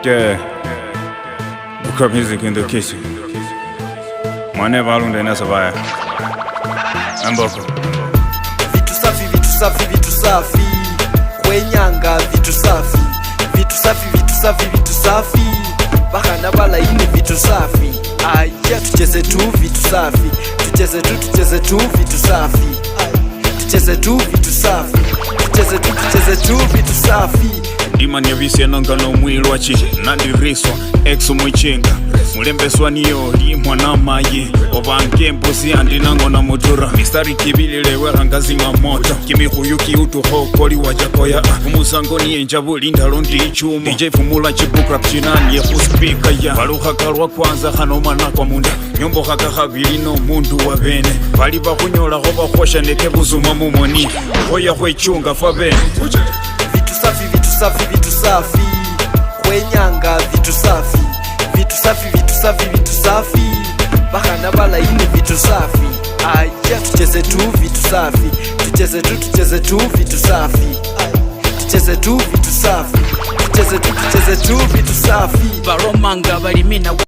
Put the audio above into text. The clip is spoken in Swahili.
Yeah, the crap music in the kitchen. Mwane balunde na sabaya. Amboko. Vitu safi, vitu safi, vitu safi. Kwenyanga vitu safi. Vitu safi, vitu safi, vitu safi. Bakana bala ini vitu safi. Aya tucheze tu vitu safi. Tucheze tu vitu safi. Tucheze tu vitu safi. Tucheze tu vitu safi. Imani ya visi ananga no mwili wachi nandiriswa exo mwichenga mulembeswa niyo li mwana maye obange mbuzi andinango na motora mistari kibili rangazi mamota kimi huyuki utu hokoli wajakoya umusango ni enjabuli ndalondi ichumo DJ Fumula chibukra pchinani yefu speaker ya baluha kalwa kwanza hano mana kwa munda nyombo haka habili no mundu wa bene bali bakunyola hoba khosha neke buzuma mumoni hoya hwechunga fabene vitu safi, vitu safi, vitu safi. Kwenyanga vitu safi. Vitu safi, vitu safi, vitu safi. Bakana bala ini vitu safi. Aya tucheze tu vitu safi. Tucheze tu vitu safi. Tucheze tu vitu safi. Tucheze tu vitu safi. Baromanga balimina